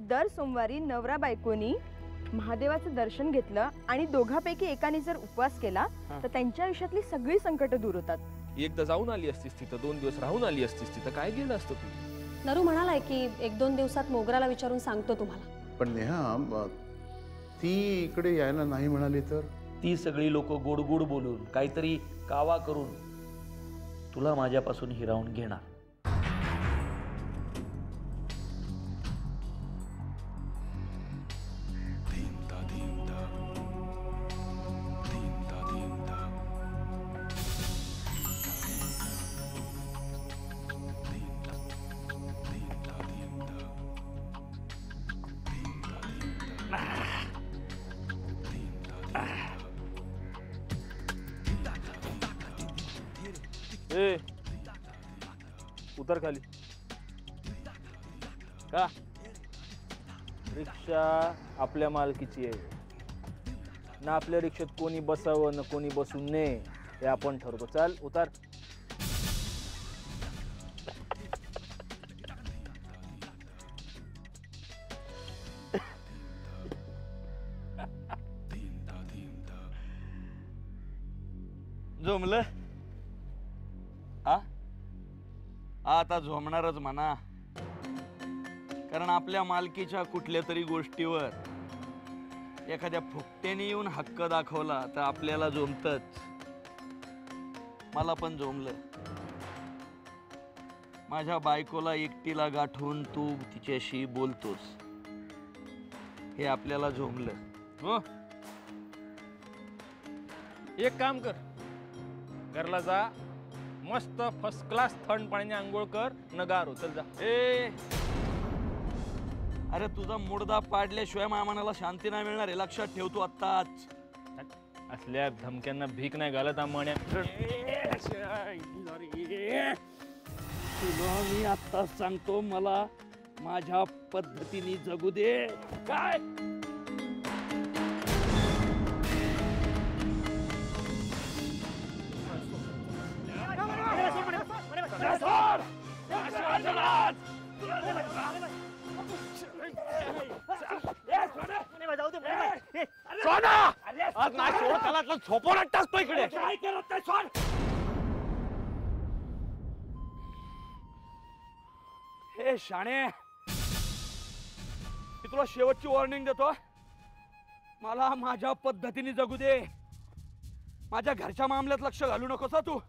दर सोमवारी नवरा बायकोनी महादेवाचं दर्शन घेतलं आणि दोघांपैकी एकाने जर उपवास केला तर त्यांच्या आयुष्यातली सगळी संकट दूर होतात। एकदा जाऊन आली असतीस तिथं, 2 दिवस राहून आली असतीस तिथं, काय गेलं असतं तू? नरू म्हणालाय की 1-2 दिवसात मोगराला विचारून सांगतो तुम्हाला। पण नेहा ती इकडे यायला नाही म्हणाली तर? ती सगळी लोक गोड गोड बोलून काहीतरी कावा करून तुला माझ्यापासून हिरावून घेणार। ए उतर खाली। का रिक्षा आपल्या मालकीची आहे ना, आपल्या रिक्षात कोणी बसावं ना कोणी बसून नये हे आपण ठरवतो। चल उतर। जमलं आता झोमणारच म्हणा, कारण आपल्या मालकीच्या कुठल्या तरी गोष्टीवर एखाद्या फुकट्याने येऊन हक्क दाखवला तर आपल्याला जमतच। मला पण जमलं, माझ्या बायकोला एकटीला गाठून तू तिच्याशी बोलतोस हे आपल्याला जमलं। हो एक काम कर, घरला जा, मस्त फर्स्ट क्लास थंड पाण्याने आंघोळ कर, नगार हो, चल जा। ए अरे तुझा मुडदा पाडल्याशिवाय मामानाला शांती नाही मिळणार हे लक्षात ठेवतो आत्ताच। असल्या धमक्यांना भीक नाही घालत आम्हाला। तुला मी आता सांगतो, मला माझ्या पद्धतीने जगू दे। काय आज नाही सोड त्याला, झोपवण्यात टाकतो इकडे। काय करत नाही सोड। हे शाणे, मी तुला शेवटची वॉर्निंग देतो, मला माझ्या पद्धतीने जगू दे। माझ्या घरच्या मामल्यात लक्ष घालू नकोस तू।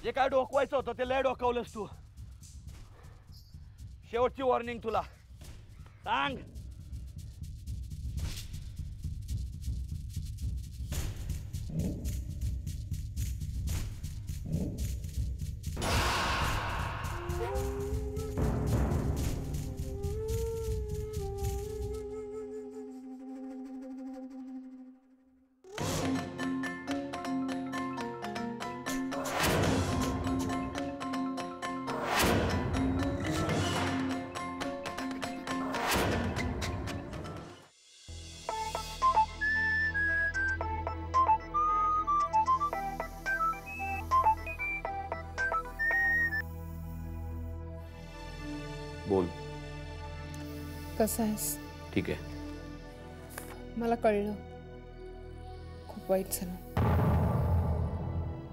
जे काय डोकवायचं होतं ते लय डोकावलंस तू। शेवटची वॉर्निंग तुला, सांग। बोल। कसा आहेस? ठीक आहे। मला कळलं, खूप वाईट झालं।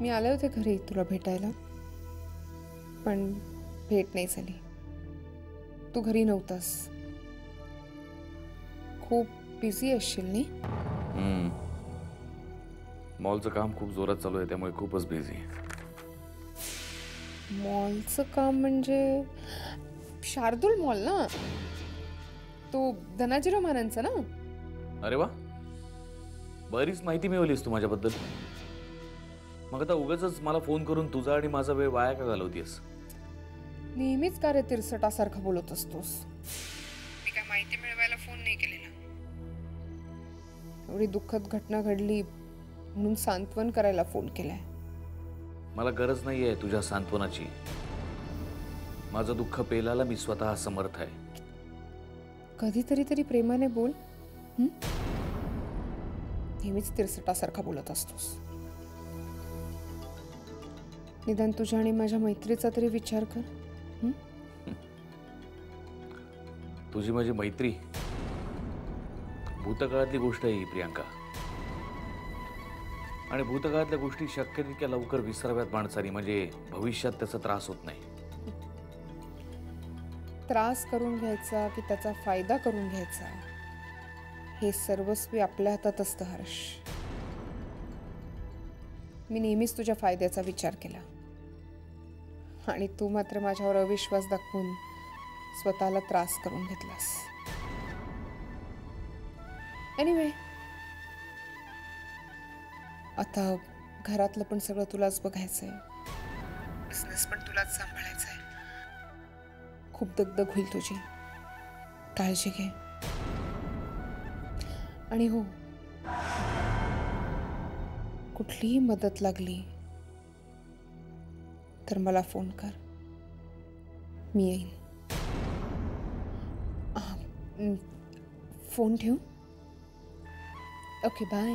मी आले होते घरी तुला भेटायला, पण भेट नाही झाली। तू घरी नव्हतास, खूप बिझी असशील नी? मॉलचं काम खूप जोरात चालू आहे, त्यामुळे खूपच बिझी। मॉलचं काम म्हणजे शार्दूल मॉल ना, तो धनाजीराव मानांचा ना? अरे वा, बरीच माहिती मिळवलीस तू माझ्याबद्दल। मग आता उगाचच मला फोन करून तुझा आणि माझा वेळ वाया का घालवतेस? नेहमीच का रे तिरसटासारखं बोलत असतोस? मी काय माहिती मिळवायला फोन नाही केलेला। एवढी दुःखद घटना घडली म्हणून सांत्वन करायला फोन केलाय। मला गरज नाहीये तुझ्या सांत्वनाची। माझं दुःख पेलायला मी स्वतः समर्थ आहे। कधीतरी तरी प्रेमाने बोल। नेहमीच तिरसटासारखा बोलत असतोस। निदान तुझ्या आणि माझ्या मैत्रीचा तरी विचार कर। तुझी माझी मैत्री भूतकाळातली गोष्ट आहे ही प्रियांका. आणि भूतकाळातल्या गोष्टी शक्य तितक्या लवकर विसराव्यात माणसाने, म्हणजे भविष्यात त्याचा त्रास होत नाही. त्रास करून घ्यायचा की त्याचा फायदा करून घ्यायचा हे सर्वस्वी आपल्या हातात असतं हर्ष. मी नेहमीच तुझ्या फायद्याचा विचार केला आणि तू मात्र माझ्यावर अविश्वास दाखवून स्वतःला त्रास करून घेतलास. एनिवे, आता घरातलं पण सगळं तुलाच बघायचंय, बिझनेस पण तुलाच सांभाळायचंय. खूप दगदग होईल तुझी, काळजी घे. आणि हो, कुठलीही मदत लागली तर मला फोन कर, मी येईन. फोन ठेवू? Okay, bye.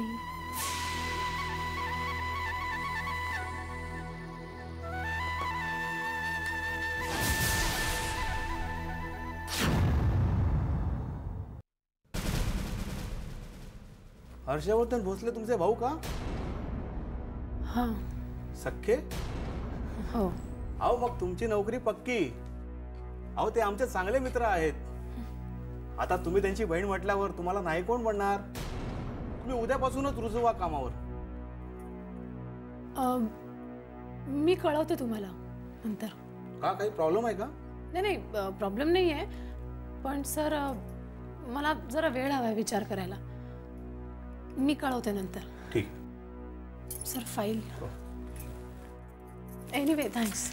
हर्षवर्धन भोसले तुमचे भाऊ का? हां. सख्खे? हो. अहो मग तुमची नोकरी पक्की. अहो ते आमचे चांगले मित्र आहेत. आता तुम्ही त्यांची बहीण म्हटल्यावर तुम्हाला नाही कोण म्हणणार? तुम्ही उद्यापासूनच रुजू व्हा कामावर. मी कळवते तुम्हाला नंतर. का काही प्रॉब्लेम आहे का? नाही, प्रॉब्लेम नाही आहे, पण सर मला जरा वेळ हवा आहे विचार करायला. मी कळवते नंतर. ठीक. Sir file. Anyway, thanks.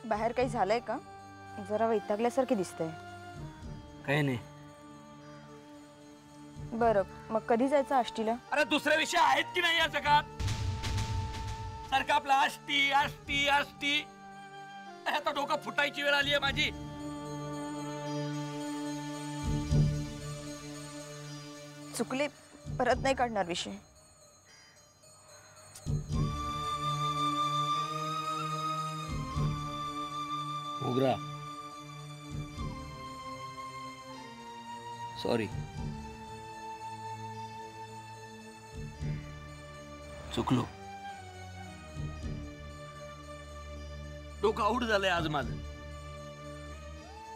बाहेर काही झालंय का? जरा वैतागल्यासारखे दिसतंय. काही नाही. बरं, मग कधी जायचं आष्टीला? अरे दुसरे विषय आहेत की नाही या जगात? सारखं आपला आष्टी आष्टी आष्टी. आता डोकं फुटायची वेळ आली आहे माझी. चुकले, परत नाही काढणार विषय. मोगरा, सॉरी. चुकलो. डोकं आऊट झालंय आज माझं.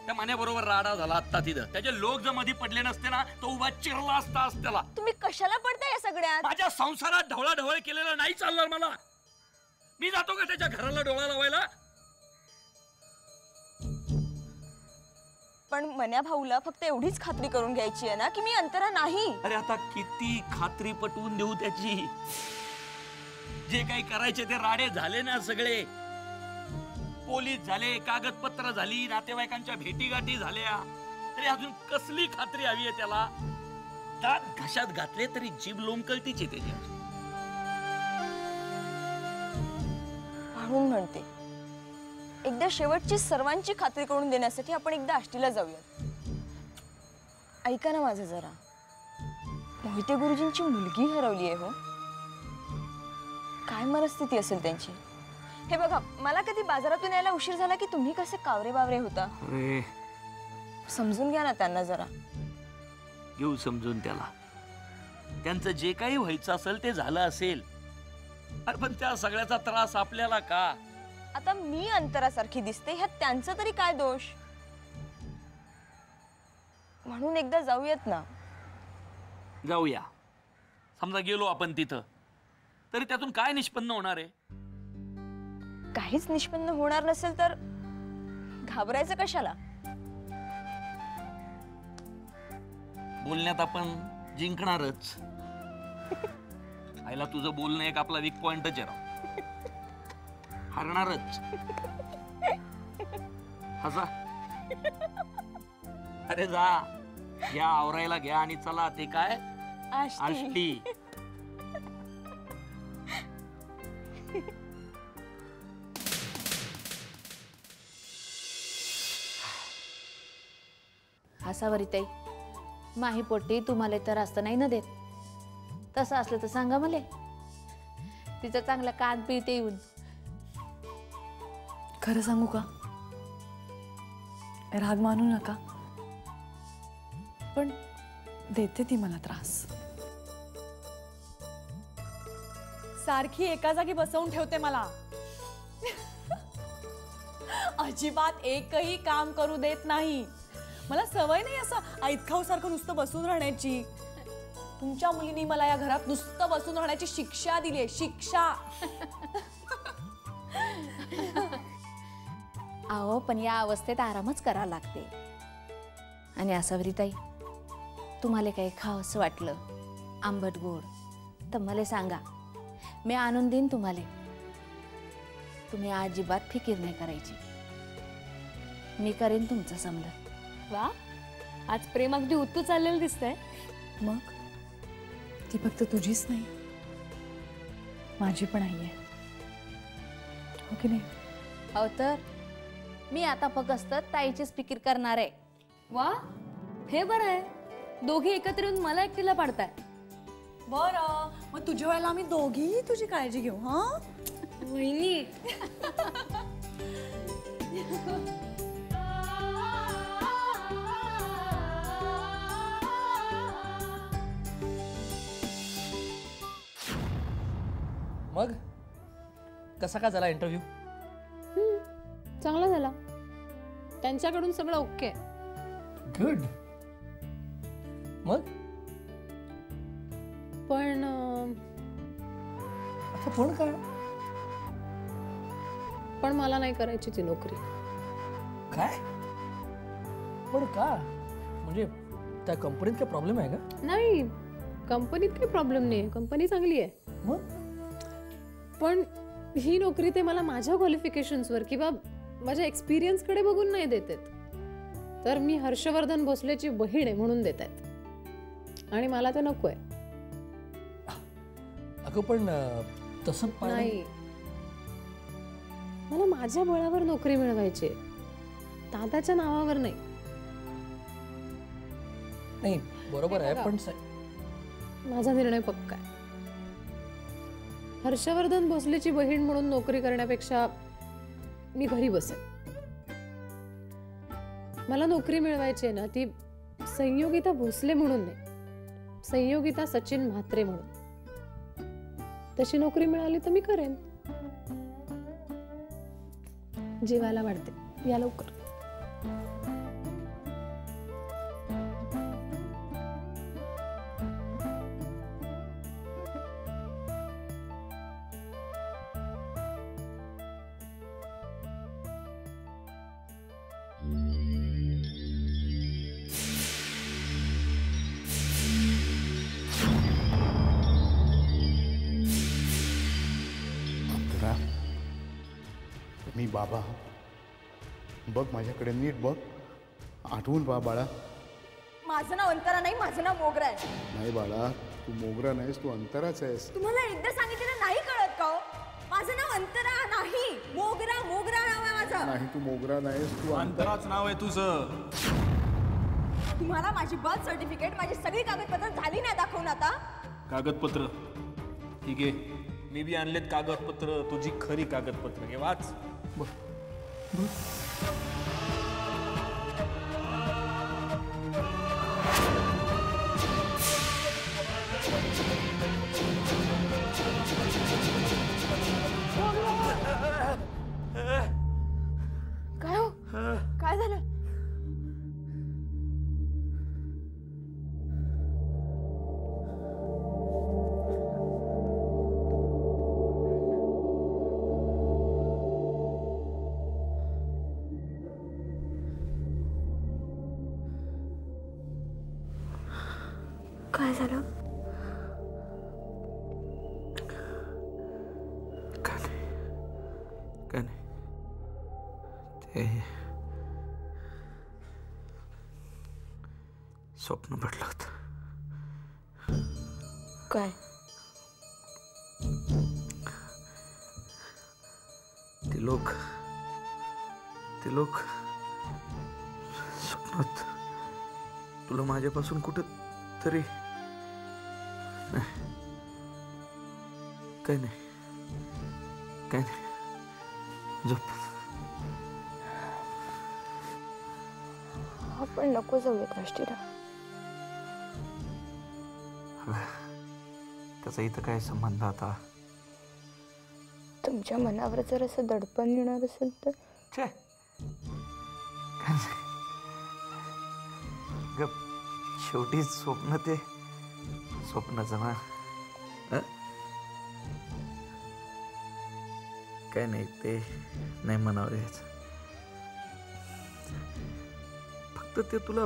त्या मान्याबरोबर राडा झाला आत्ता तिथं. त्याचे लोक जर मध्ये पडले नसते ना, तो उभा चिरला असता आज त्याला. तुम्ही कशाला पडताय या सगळ्यात? माझ्या संसारात ढवळाढवळ केलेलं नाही चालणार मला. मी जातो का त्याच्या घराला डोळा लावायला? पण मन्या भाऊला फक्त एवढीच खात्री करून घ्यायची आहे ना की मी अंतरा नाही. अरे आता किती खात्री पटवून देऊ त्याची? जे काही करायचे ते राडे झाले ना सगळे. पोलीस झाले, कागदपत्र झाली, नातेवाईकांच्या भेटीगाठी झाल्या, तरी अजून कसली खात्री हवी आहे त्याला? दात घशात घातले तरी जीभ लोंबकळतीच आहे त्याची. म्हणून म्हणते, एकदा शेवटची सर्वांची खात्री करून देण्यासाठी आपण एकदा आष्टीला जाऊया. ऐका ना माझं जरा. मोहिते गुरुजींची मुलगी हरवली आहे हो. काय मनस्थिती असेल त्यांची? हे बघा, मला कधी बाजारातून यायला उशीर झाला की तुम्ही कसे कावरे बावरे होता. अरे समजून घ्या ना त्यांना जरा. घेऊ समजून त्याला. त्यांचं जे काही व्हायचं असेल ते झालं असेल. अरे पण त्या सगळ्याचा त्रास आपल्याला का? आता मी अंतरासारखी दिसते, ह्यात त्यांचा तरी काय दोष? म्हणून एकदा जाऊयात ना. जाऊया. समजा गेलो आपण तिथं, तरी त्यातून काय निष्पन्न होणार आहे? काहीच निष्पन्न होणार नसेल तर घाबरायचं कशाला? बोलण्यात आपण जिंकणारच. आईला तुझं बोलणं एक आपला वीक पॉइंटच आहे राव. हरणारच. हसा. अरे जा, घ्या आवरायला घ्या आणि चला. ते काय आष्टी. असावरी ताई, माही पोटी तुम्हाला तर असतं नाही ना देत. तसं असलं तर सांगा मला, तिचा चांगला कान पिळते येऊन. खरं सांगू का, राग मानू नका, पण देते ती मला त्रास. सारखी एका जागी बसवून ठेवते मला. अजिबात एकही काम करू देत नाही. मला सवय नाही असं ऐतखाऊ सारखं नुसतं बसून राहण्याची. तुमच्या मुलीने मला या घरात नुसतं बसून राहण्याची शिक्षा दिली आहे, शिक्षा. अहो पण या अवस्थेत आरामच करावा लागते. आणि असावरी ताई, तुम्हाला काही खावंसं वाटलं आंबट गोड तर मला सांगा, मी आणून देईन तुम्हाला. तुम्ही अजिबात फिकीर नाही करायची, मी करेन तुमचं समजा. वा, आज प्रेम अगदी उत्तू चाललेलं दिसतंय. मग ती फक्त तुझीच नाही, माझी पण आई आहे, हो की नाही? हो तर मी आता फक्त ताईचीच फिकीर करणार आहे. वा, हे बरं आहे, दोघी एकत्र येऊन मला एकटीला पाडताय. बरं, मग तुझ्या वेळेला आम्ही दोघीही तुझी काळजी घेऊ. हा वहिनी. मग कसा का झाला इंटरव्ह्यू? चांगला झाला, त्यांच्याकडून सगळं ओके. गुड. मग पण आता पण काय? पण मला नाही करायची ती नोकरी. काय पण का? म्हणजे त्या कंपनीत काय प्रॉब्लेम आहे का? नाही, कंपनीत काही प्रॉब्लेम नाही, कंपनी चांगली आहे. मग पण ही नोकरी ते मला माझ्या क्वालिफिकेशन्सवर किंवा माझ्या एक्सपिरियन्सकडे बघून नाही देत आहेत, तर मी हर्षवर्धन भोसलेची बहीण आहे म्हणून देत आहेत, आणि मला ते नको आहे. अगं पण तसं नाही, मला माझ्या बळावर नोकरी मिळवायची, दादाच्या नावावर नाही. नाही बरोबर आहे, पण माझा निर्णय पक्का आहे. हर्षवर्धन भोसलेची बहीण म्हणून नोकरी करण्यापेक्षा मी घरी बसेन. मला नोकरी मिळवायची आहे ना, ती संयोगिता भोसले म्हणून नाही, संयोगिता सचिन म्हात्रे म्हणून. तशी नोकरी मिळाली तर मी करेन. जेवायला वाढते, या लवकर. मी बाबा, बघ माझ्याकडे नीट बघ, आठवून पहा बाळा. माझं नाव अंतरा नाही, माझं नाव मोगरा आहे. नाही बाळा, तू मोगरा नाहीस, तू अंतराच आहेस. तुम्हाला एकदा सांगितलेलं नाही कळत का हो? माझं नाव अंतरा नाही, मोगरा. मोगरा नाव आहे माझं. नाही, तू मोगरा नाहीस, तू अंतराच नाव आहे तुझं. तुम्हाला माझी बर्थ सर्टिफिकेट, माझी सगळी कागदपत्र झाली नाही दाखवून आता? कागदपत्र ठीक आहे, मी बी आणलेत कागदपत्र, तुझी खरी कागदपत्र. हे वाच. काय हो, काय झालं? काय झालं? काय नाही, ते स्वप्न पडलं होतं. काय? ते लोक स्वप्नात तुला माझ्यापासून कुठं तरी काय नाही, काय नाही, झोप. आपण नको जाऊयात आष्टीला. त्याचा इथं काय संबंध आता? तुमच्या मनावर जर असं दडपण येणार असेल तर छे, गप. शेवटी स्वप्न ते स्वप्नच ना. काय नाही, ते नाही म्हणावं याच. फक्त ते तुला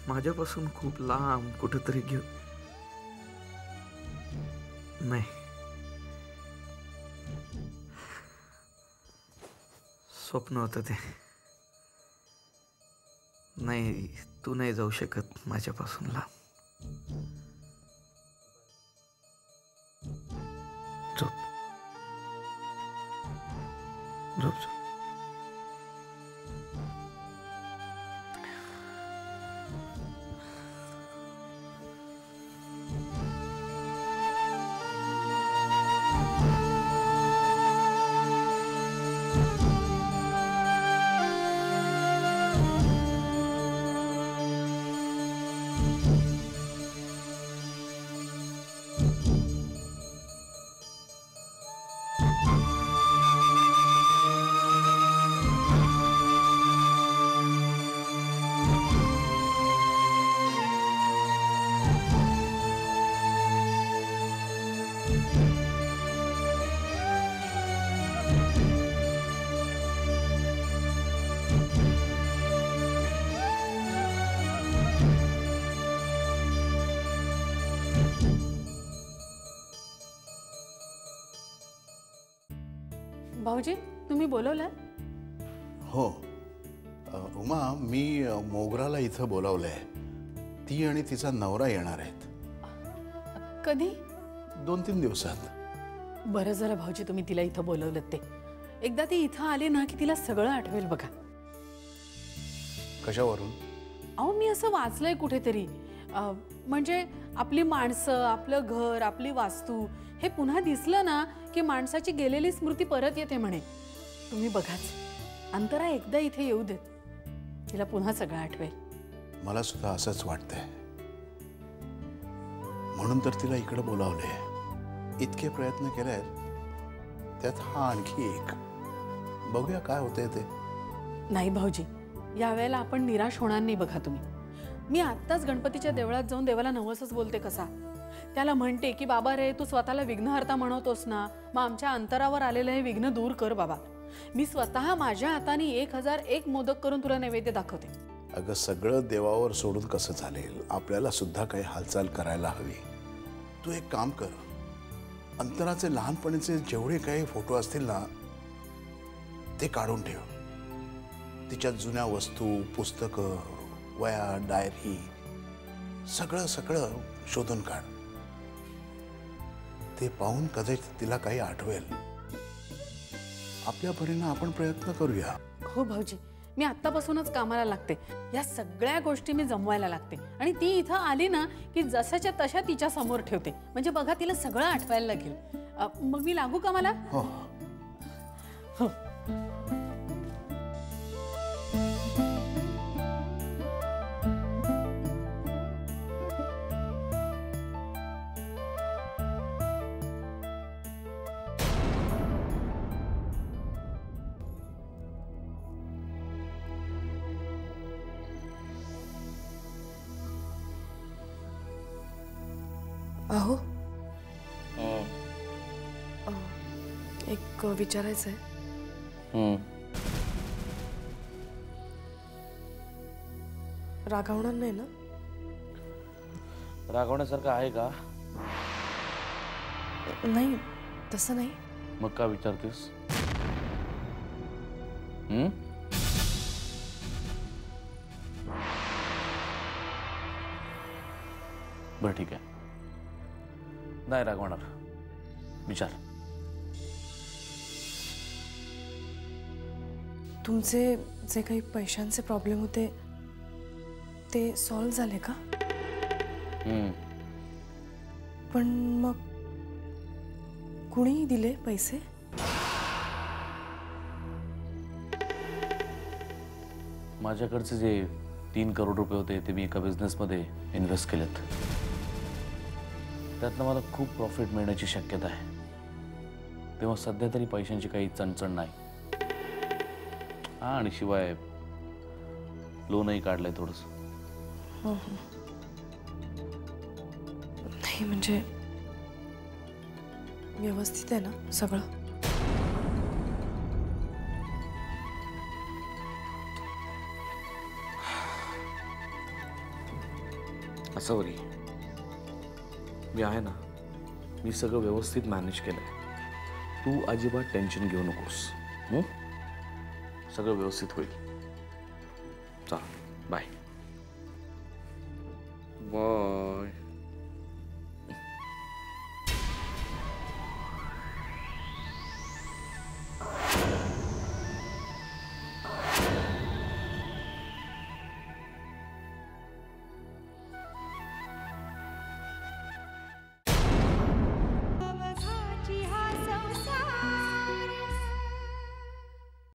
माझ्यापासून खूप लांब कुठेतरी घेऊ. नाही, स्वप्न होतं ते. नाही, तू नाही जाऊ शकत माझ्यापासून लांब. झोप, झोप, झोप. भाऊजी, तुम्ही बोलवलं? हो उमा, मी मोगराला इथं बोलावलंय. ती आणि तिचा नवरा येणार आहेत कधी? 2-3 दिवसात. बरं झालं भाऊजी तुम्ही तिला इथं बोलवलं ते. एकदा ती इथं आली ना की तिला सगळं आठवेल बघा. कशावरून? अहो, मी असं वाचलंय कुठेतरी. म्हणजे आपली माणसं, आपलं घर, आपली वास्तू हे पुन्हा दिसलं ना की माणसाची गेलेली स्मृती परत येते म्हणे. तुम्ही बघाच, अंतरा एकदा इथे येऊ देत, तिला पुन्हा सगळं आठवेल. मला सुद्धा असंच वाटतंय. म्हणून तर तिला इकडे बोलावलंय. इतके प्रयत्न केलेत, त्यात हा आणखी एक. बघूया काय होतंय ते. नाही भाऊजी, यावेळेला आपण निराश होणार नाही बघा तुम्ही. मी आत्ताच गणपतीच्या देवळात जाऊन देवाला नवसच बोलते कसा. त्याला म्हणते की बाबा रे, तू स्वतःला विघ्नहर्ता म्हणवतोस ना, मग आमच्या अंतरावर आलेलं हे विघ्न दूर कर बाबा. मी स्वतः माझ्या हाताने 1001 मोदक करून तुला नैवेद्य दाखवते. अगं, सगळं देवावर सोडून कसं चालेल? आपल्याला सुद्धा काही हालचाल करायला हवी. तू एक काम कर, अंतराचे लहानपणीचे जेवढे काही फोटो असतील ना ते काढून ठेव. तिच्या जुन्या वस्तू, पुस्तकं, वया, डायरी सगळं सगळं शोधून काढ. ते पाहून कदाचित तिला काही आठवेल. आपल्या परीने आपण प्रयत्न करूया. हो भाऊजी, मी आत्तापासूनच कामाला लागते. या सगळ्या गोष्टी मी जमवायला लागते आणि ती इथं आली ना की जशाच्या तशा तिच्या समोर ठेवते. म्हणजे बघा, तिला सगळं आठवायला लागेल. मग मी लागू कामाला? हो. हो. अहो, एक विचारायचं आहे. रागावणार नाही ना? रागवण्यासारखं आहे का? नाही, तसं नाही. मग का विचारतेस? बरं, ठीक आहे, नाही रागवणार. विचार. तुमचे जे काही पैशांचे प्रॉब्लेम होते ते सॉल्व्ह झाले का? हम्म. पण मग कुणी दिले पैसे? माझ्याकडचे जे 3 करोड रुपये होते ते मी एका बिझनेसमध्ये इन्व्हेस्ट केलेत. त्यातनं मला खूप प्रॉफिट मिळण्याची शक्यता आहे. तेव्हा सध्या तरी पैशांची काही चणचण नाही. हा, आणि शिवाय लोनही काढलंय थोडंसं. हो हो. नाही म्हणजे व्यवस्थित आहे ना सगळं? असं बरी मी आहे ना. मी सगळं व्यवस्थित मॅनेज केलंय. तू अजिबात टेन्शन घेऊ नकोस. सगळं व्यवस्थित होईल. चल बाय. बाय.